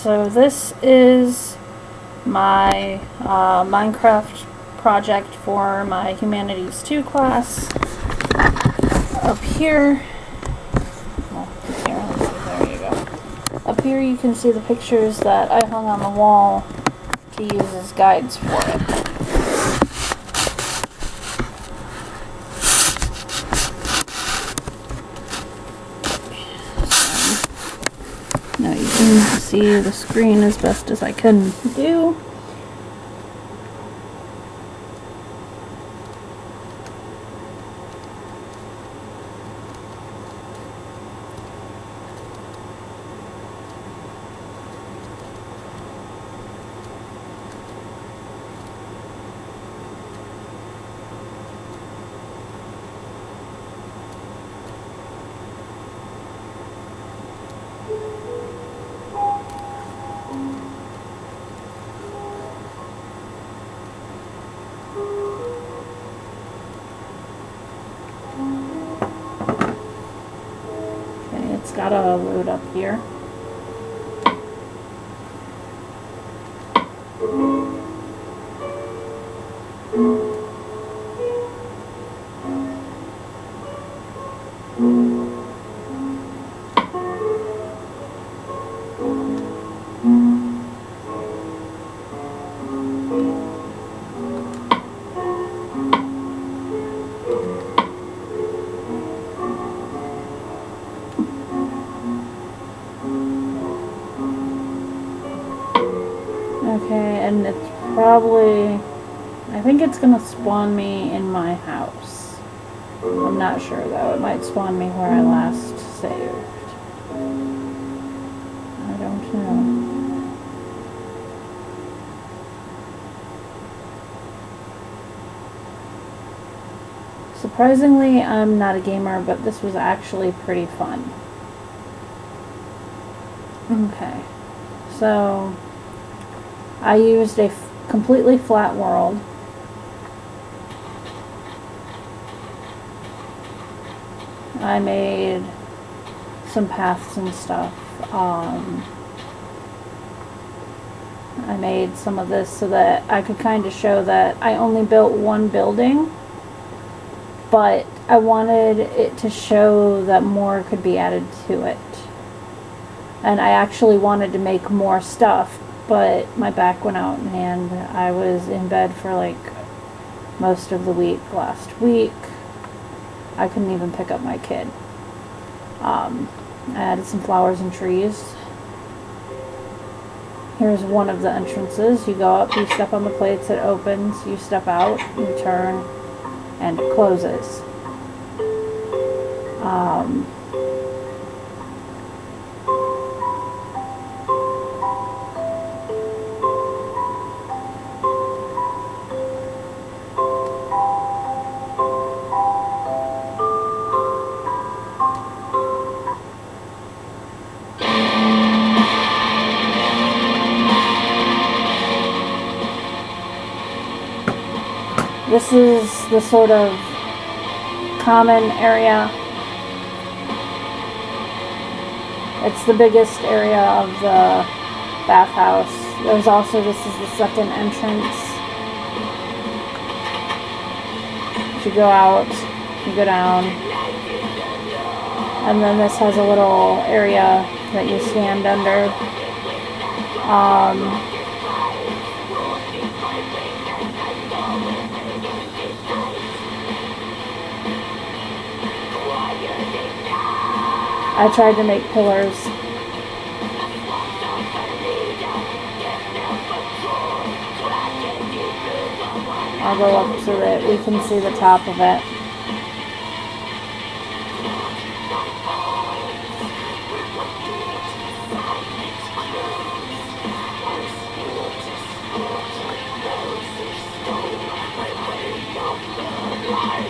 So this is my Minecraft project for my Humanities 2 class. Up here, there you go. Up here you can see the pictures that I hung on the wall to use as guides for it. Now you can see the screen as best as I can do. It's got to load up here. Okay, and it's probably, I think it's going to spawn me in my house. I'm not sure though, it might spawn me where I last saved. I don't know. Surprisingly, I'm not a gamer, but this was actually pretty fun. Okay, so I used a completely flat world. I made some paths and stuff. I made some of this so that I could kind of show that I only built one building, but I wanted it to show that more could be added to it. And I actually wanted to make more stuff, but my back went out and I was in bed for like most of the week last week. I couldn't even pick up my kid. I added some flowers and trees. Here's one of the entrances. You go up, you step on the plates, it opens, you step out, you turn, and it closes. This is the sort of common area. It's the biggest area of the bathhouse. There's also, this is the second entrance. You go out, you go down, and then this has a little area that you stand under. I tried to make pillars. I'll go up so that we can see the top of it.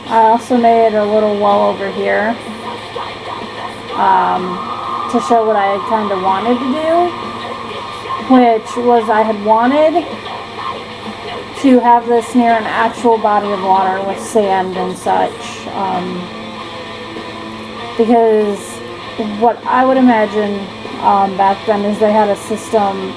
I also made a little wall over here. To show what I had kind of wanted to do, which was I had wanted to have this near an actual body of water with sand and such, because what I would imagine back then, is they had a system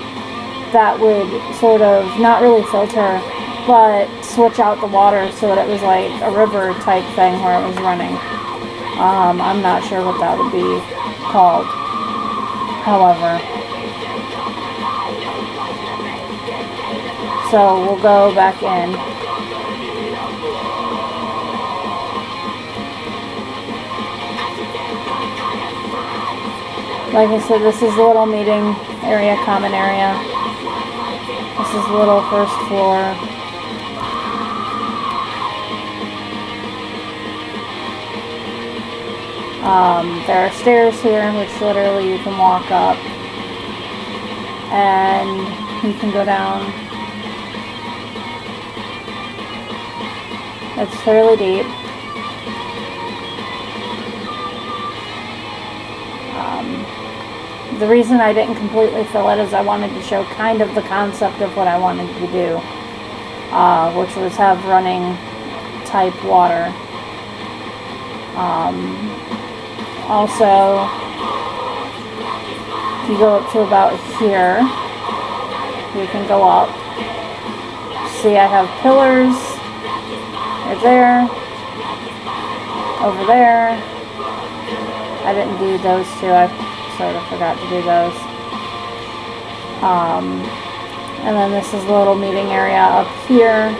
that would sort of not really filter, but switch out the water so that it was like a river type thing where it was running. I'm not sure what that would be called. However, so we'll go back in. Like I said, this is the little meeting area, common area. This is the little first floor. There are stairs here, which literally you can walk up, and you can go down. It's fairly deep. The reason I didn't completely fill it is I wanted to show kind of the concept of what I wanted to do, which was have running type water. Also, if you go up to about here, you can go up. See, I have pillars right there, over there. I didn't do those two. I sort of forgot to do those. And then this is a little meeting area up here,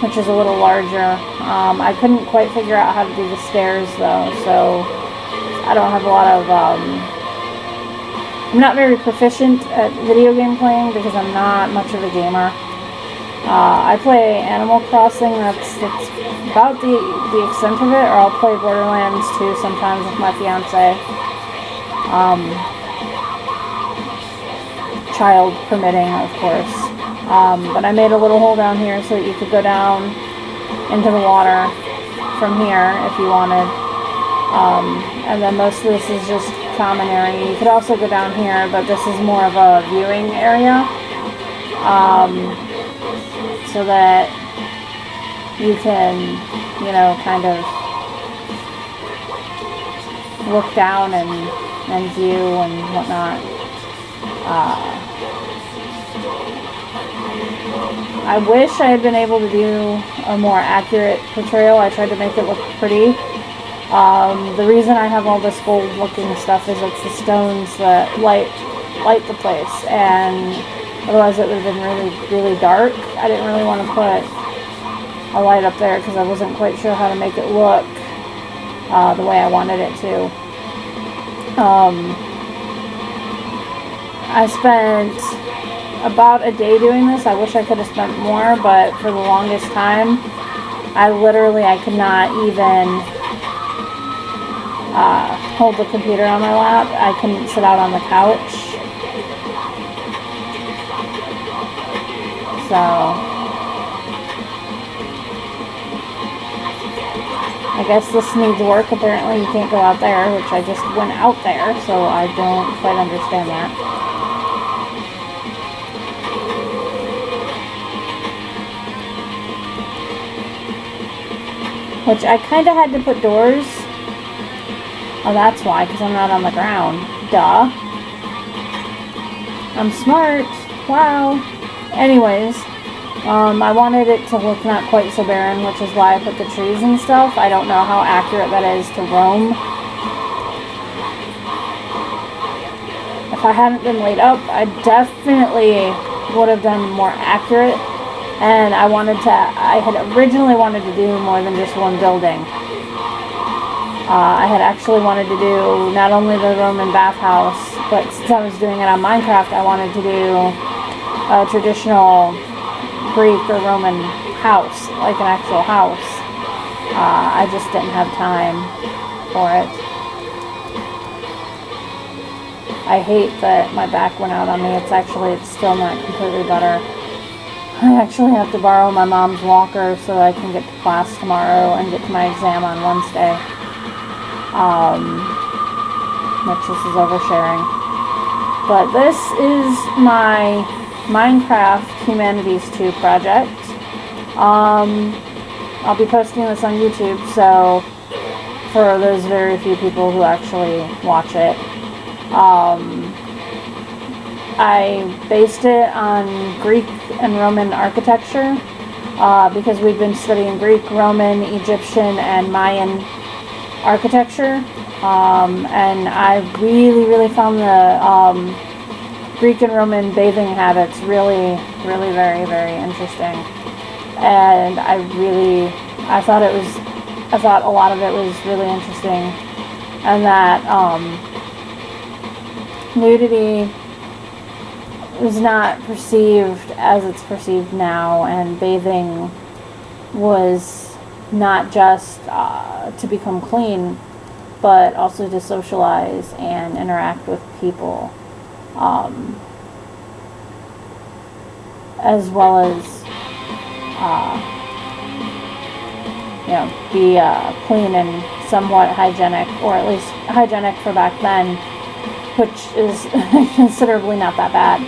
which is a little larger. I couldn't quite figure out how to do the stairs though, so I don't have a lot of, I'm not very proficient at video game playing because I'm not much of a gamer. I play Animal Crossing, that's about the extent of it, or I'll play Borderlands 2 sometimes with my fiance. Child permitting, of course. But I made a little hole down here so that you could go down into the water from here if you wanted. And then most of this is just common area. You could also go down here, but this is more of a viewing area. So that you can, you know, kind of look down and view and whatnot. I wish I had been able to do a more accurate portrayal. I tried to make it look pretty. The reason I have all this gold looking stuff is it's the stones that light the place, and otherwise it would have been really, really dark. I didn't really want to put a light up there because I wasn't quite sure how to make it look the way I wanted it to. I spent about a day doing this. I wish I could have spent more, but for the longest time, I could not even hold the computer on my lap. I couldn't sit out on the couch. So, I guess this needs work. Apparently you can't go out there, which I just went out there, so I don't quite understand that. Which I kind of had to put doors. Oh, that's why, because I'm not on the ground. Duh. I'm smart. Wow. Anyways, I wanted it to look not quite so barren, which is why I put the trees and stuff. I don't know how accurate that is to Rome. If I hadn't been laid up, I definitely would have done more accurate. And I had originally wanted to do more than just one building. I had actually wanted to do not only the Roman bathhouse, but since I was doing it on Minecraft, I wanted to do a traditional Greek or Roman house, like an actual house. I just didn't have time for it. I hate that my back went out on me. It's still not completely better. I actually have to borrow my mom's walker so that I can get to class tomorrow and get to my exam on Wednesday. Which this is oversharing. But this is my Minecraft Humanities 2 project. I'll be posting this on YouTube, so for those very few people who actually watch it. I based it on Greek and Roman architecture because we've been studying Greek, Roman, Egyptian, and Mayan architecture. And I really found the Greek and Roman bathing habits really very interesting. And I thought a lot of it was really interesting. And that nudity was not perceived as it's perceived now, and bathing was not just to become clean, but also to socialize and interact with people, as well as be clean and somewhat hygienic, or at least hygienic for back then, which is considerably not that bad.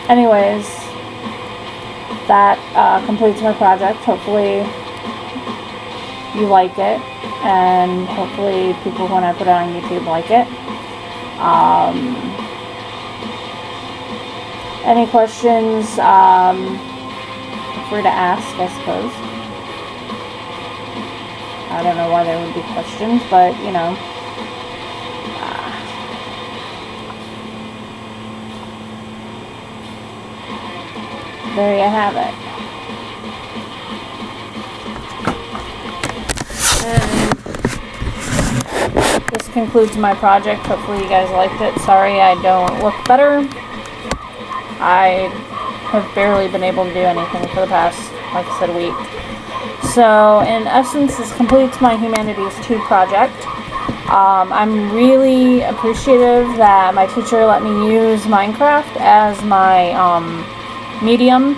Anyways, that completes my project. Hopefully you like it, and hopefully people, when I put it on YouTube, like it. Any questions, feel free to ask, I suppose. I don't know why there would be questions, but you know. There you have it. And this concludes my project. Hopefully you guys liked it. Sorry I don't look better. I have barely been able to do anything for the past, like I said, week. So in essence, this completes my Humanities 2 project. I'm really appreciative that my teacher let me use Minecraft as my medium.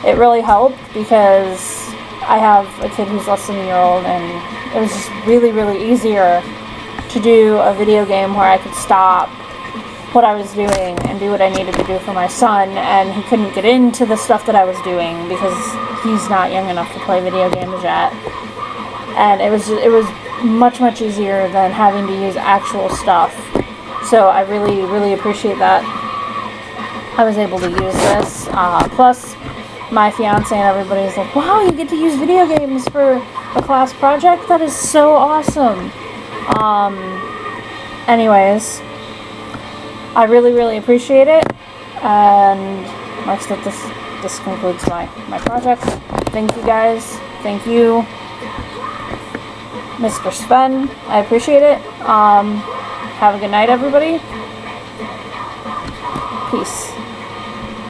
It really helped because I have a kid who's less than a year old, and it was just really easier to do a video game where I could stop what I was doing and do what I needed to do for my son, and he couldn't get into the stuff that I was doing because he's not young enough to play video games yet. And it was much easier than having to use actual stuff. So I really appreciate that I was able to use this. Plus, my fiance and everybody's like, wow, you get to use video games for a class project? That is so awesome. Anyways, I really appreciate it. And like I said, this concludes my project. Thank you guys. Thank you, Mr. Sven. I appreciate it. Have a good night, everybody. Peace.